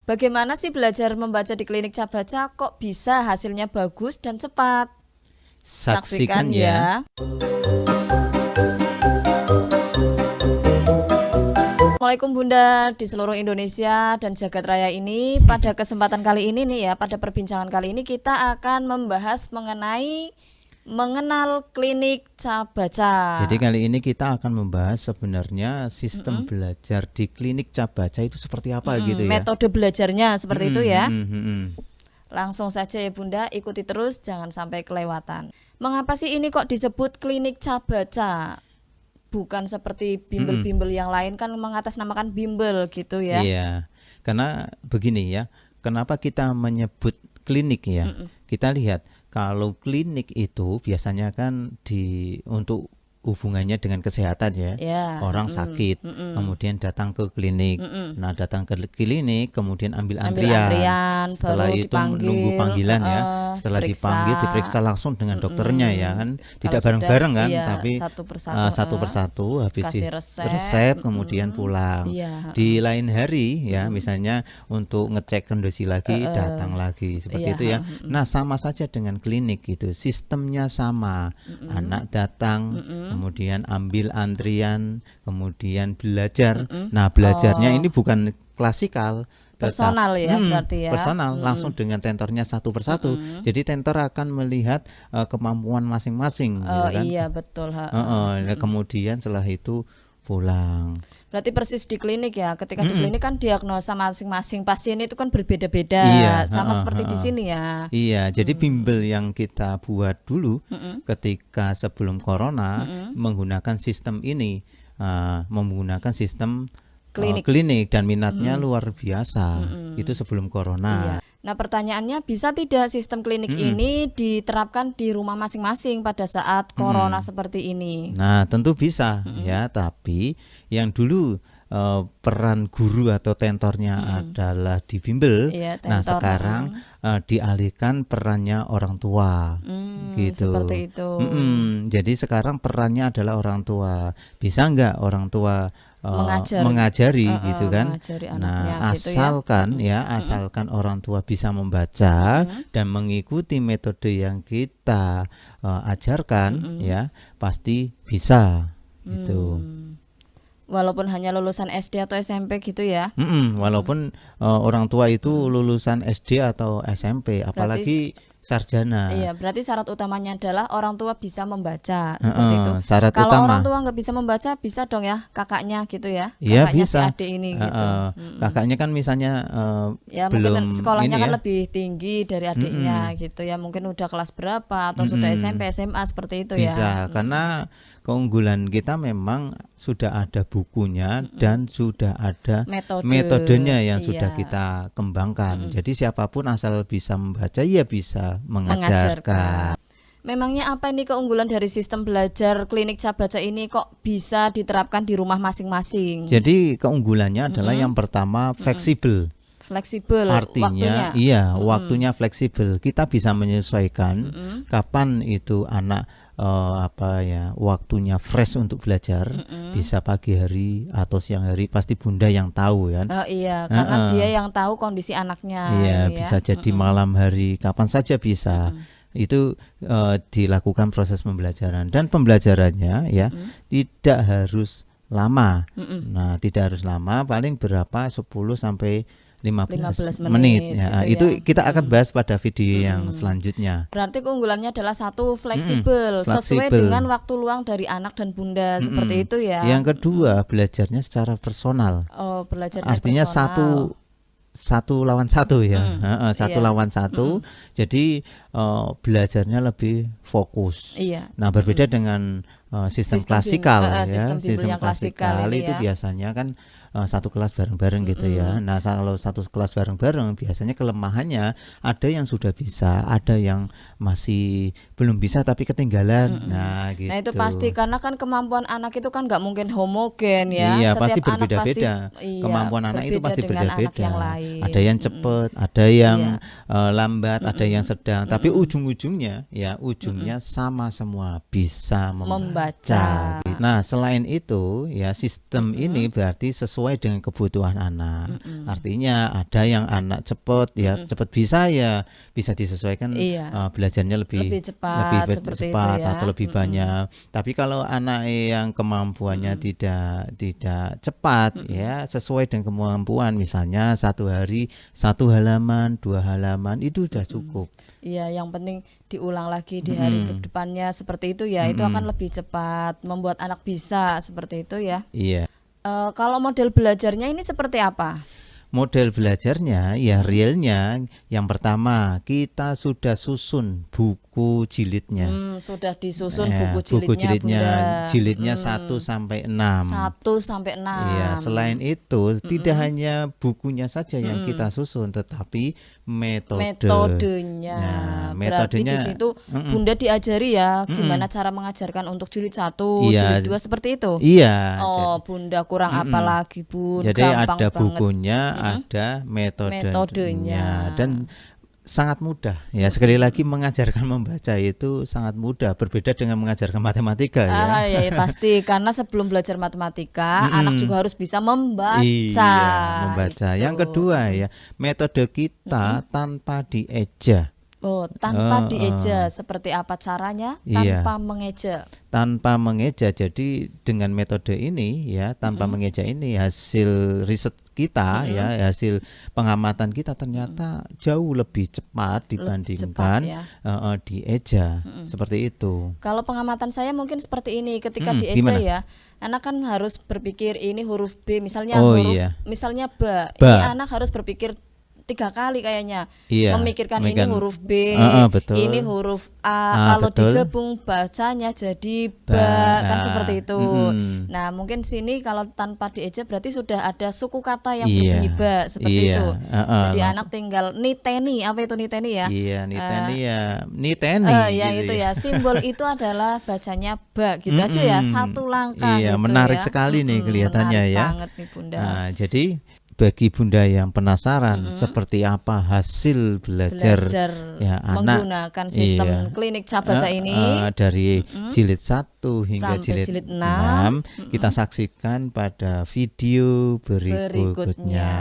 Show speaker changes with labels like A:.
A: Bagaimana sih belajar membaca di klinik Cabaca kok bisa hasilnya bagus dan cepat?
B: Saksikan
A: Saksikan
B: ya.
A: ya. Assalamualaikum Bunda di seluruh Indonesia dan jagat raya ini. Pada kesempatan kali ini nih ya, pada perbincangan kali ini kita akan membahas mengenai mengenal klinik Cabaca.
B: Jadi kali ini kita akan membahas sebenarnya sistem belajar di klinik Cabaca itu seperti apa gitu ya.
A: Metode belajarnya seperti itu ya.
B: Mm-mm.
A: Langsung saja ya Bunda, ikuti terus, jangan sampai kelewatan. Mengapa sih ini kok disebut klinik Cabaca? Bukan seperti bimbel-bimbel yang lain kan mengatasnamakan bimbel gitu ya.
B: Iya, karena begini ya, kenapa kita menyebut klinik ya? Kita lihat kalau klinik itu biasanya kan untuk hubungannya dengan kesehatan ya.
A: Ya,
B: Orang sakit, kemudian datang ke klinik. Nah, datang ke klinik, kemudian ambil antrian. Setelah
A: baru
B: itu
A: dipanggil,
B: menunggu panggilan ya. Setelah dipanggil, diperiksa langsung dengan dokternya ya kan. Tidak bareng-bareng kan,
A: iya,
B: tapi satu persatu. Habis
A: kasih
B: resep, kemudian pulang.
A: Iya,
B: Di lain hari ya, misalnya untuk ngecek kondisi lagi, datang lagi seperti
A: iya,
B: itu ya. Nah, sama saja dengan klinik gitu, sistemnya sama. Anak datang, kemudian ambil antrian, kemudian belajar. Nah, belajarnya ini bukan klasikal,
A: personal ya berarti ya.
B: personal, langsung dengan tentornya satu persatu. Jadi tentor akan melihat kemampuan masing-masing, gitu kan.
A: Iya betul.
B: Nah, kemudian setelah itu pulang.
A: Berarti persis di klinik ya. Ketika di klinik kan diagnosa masing-masing pasien itu kan berbeda-beda.
B: Iya,
A: Sama seperti di sini ya.
B: Iya, jadi bimbel yang kita buat dulu ketika sebelum corona menggunakan sistem ini, menggunakan sistem klinik dan minatnya luar biasa. Itu sebelum corona.
A: Iya. Nah pertanyaannya, bisa tidak sistem klinik ini diterapkan di rumah masing-masing pada saat corona seperti ini?
B: Nah, tentu bisa ya, tapi yang dulu peran guru atau tentornya adalah di bimbel.
A: Iya,
B: Nah,
A: tentor,
B: sekarang dialihkan perannya orang tua, gitu.
A: Seperti itu.
B: Jadi sekarang perannya adalah orang tua. Bisa nggak orang tua
A: Mengajari
B: mengajari gitu kan?
A: anaknya
B: Nah,
A: gitu ya.
B: asalkan orang tua bisa membaca dan mengikuti metode yang kita ajarkan, ya pasti bisa gitu.
A: Walaupun hanya lulusan SD atau SMP gitu ya.
B: Walaupun orang tua itu lulusan SD atau SMP, apalagi sarjana.
A: Iya, berarti syarat utamanya adalah orang tua bisa membaca seperti itu.
B: Syarat
A: Kalau
B: utama.
A: orang tua nggak bisa membaca, bisa dong ya kakaknya gitu ya.
B: Iya,
A: Kakaknya
B: bisa.
A: si adik ini gitu.
B: Kakaknya kan misalnya
A: Ya
B: belum
A: mungkin sekolahnya
B: ini
A: kan
B: ya.
A: lebih tinggi dari adiknya gitu ya. Mungkin udah kelas berapa atau sudah SMP, SMA seperti itu ya.
B: Bisa, karena keunggulan kita memang sudah ada bukunya dan sudah ada metodenya yang sudah kita kembangkan. Jadi siapapun asal bisa membaca ya bisa mengajarkan.
A: Memangnya apa ini keunggulan dari sistem belajar klinik Cabaca ini kok bisa diterapkan di rumah masing-masing?
B: Jadi keunggulannya adalah yang pertama fleksibel.
A: Fleksibel
B: Artinya,
A: waktunya.
B: Waktunya fleksibel. Kita bisa menyesuaikan kapan itu anak waktunya fresh untuk belajar, bisa pagi hari atau siang hari, pasti bunda yang tahu kan.
A: Oh iya, karena dia yang tahu kondisi anaknya.
B: Iya,
A: ini
B: bisa
A: ya.
B: jadi malam hari, kapan saja bisa. Itu dilakukan proses pembelajaran, dan pembelajarannya ya tidak harus lama. Nah, tidak harus lama, paling berapa 10 sampai 15 menit ya.
A: gitu
B: Itu
A: ya.
B: kita akan bahas pada video yang selanjutnya.
A: Berarti keunggulannya adalah satu fleksibel, sesuai
B: fleksibel.
A: dengan waktu luang dari anak dan bunda seperti itu ya.
B: Yang kedua, belajarnya secara personal.
A: Oh, belajar
B: Artinya
A: personal.
B: satu lawan satu ya. Satu
A: iya.
B: lawan satu. Jadi belajarnya lebih fokus.
A: Iya.
B: Nah, berbeda dengan sistem klasikal ya.
A: sistem bimbel yang klasikal ini
B: itu
A: ya.
B: biasanya kan satu kelas bareng-bareng gitu ya. Nah, kalau satu kelas bareng-bareng biasanya kelemahannya ada yang sudah bisa, ada yang masih belum bisa tapi ketinggalan. Nah, gitu.
A: Nah itu pasti, karena kan kemampuan anak itu kan nggak mungkin homogen ya.
B: Iya,
A: Setiap
B: pasti
A: anak
B: berbeda-beda.
A: iya,
B: Kemampuan anak itu pasti
A: dengan anak
B: berbeda-beda.
A: yang lain.
B: Ada yang cepat, ada yang lambat, ada yang sedang. Tapi ujung-ujungnya sama semua, bisa membaca.
A: Membaca.
B: Nah, selain itu ya, sistem ini berarti sesuai sesuai dengan kebutuhan anak. Artinya ada yang anak cepat ya, cepat bisa ya bisa disesuaikan
A: Iya.
B: belajarnya
A: Lebih cepat seperti itu ya.
B: atau lebih banyak. Tapi kalau anak yang kemampuannya tidak cepat ya, sesuai dengan kemampuan, misalnya satu hari 1 halaman 2 halaman itu sudah cukup.
A: Iya, yang penting diulang lagi di hari depannya seperti itu ya. Itu akan lebih cepat membuat anak bisa seperti itu ya.
B: Iya.
A: Kalau model belajarnya ini seperti apa?
B: Model belajarnya ya realnya yang pertama kita sudah susun buku jilidnya.
A: Sudah disusun buku jilidnya, Bunda.
B: Jilidnya 1 sampai 6.
A: 1 sampai 6.
B: Iya, selain itu tidak hanya bukunya saja yang kita susun, tetapi metodenya.
A: Nah,
B: metodenya
A: berarti di situ Bunda diajari ya gimana cara mengajarkan untuk jilid 1,
B: Iya.
A: jilid 2 seperti itu.
B: Iya.
A: Oh, Bunda kurang apa lagi, Bun?
B: Jadi
A: Gampang
B: ada
A: banget.
B: bukunya, ada metodenya,
A: Metodenya.
B: dan sangat mudah ya. Sekali lagi mengajarkan membaca itu sangat mudah, berbeda dengan mengajarkan matematika ya.
A: Ya, pasti karena sebelum belajar matematika anak juga harus bisa membaca.
B: Iya, membaca.
A: Gitu.
B: Yang kedua ya, metode kita tanpa dieja.
A: Oh, tanpa dieja. Seperti apa caranya?
B: Iya.
A: Tanpa mengeja.
B: Tanpa mengeja. Jadi dengan metode ini ya, tanpa mengeja ini hasil riset kita ya, hasil pengamatan kita ternyata jauh lebih cepat dibandingkan dieja. Seperti itu.
A: Kalau pengamatan saya mungkin seperti ini, ketika dieja
B: gimana?
A: ya, anak kan harus berpikir ini huruf B, misalnya misalnya ba.
B: Ba.
A: Ini anak harus berpikir 3 kali kayaknya,
B: Iya,
A: memikirkan ini huruf B,
B: betul.
A: ini huruf A, kalau
B: betul.
A: digabung bacanya jadi ba, kan seperti itu. Nah, mungkin sini kalau tanpa dieja berarti sudah ada suku kata yang berbunyi ba seperti itu. Jadi anak tinggal niteni, apa itu niteni ya?
B: Iya, niteni niteni.
A: Ya
B: gitu
A: itu ya, simbol itu adalah bacanya ba, gitu aja ya, 1 langkah.
B: Iya,
A: gitu
B: menarik
A: ya.
B: sekali nih kelihatannya
A: menarik
B: ya.
A: banget nih, Bunda.
B: Nah, jadi bagi Bunda yang penasaran seperti apa hasil belajar ya anak
A: menggunakan sistem klinik Cap Baca ini
B: dari jilid 1 hingga
A: sampai
B: jilid 6,
A: 6,
B: kita saksikan pada video berikutnya.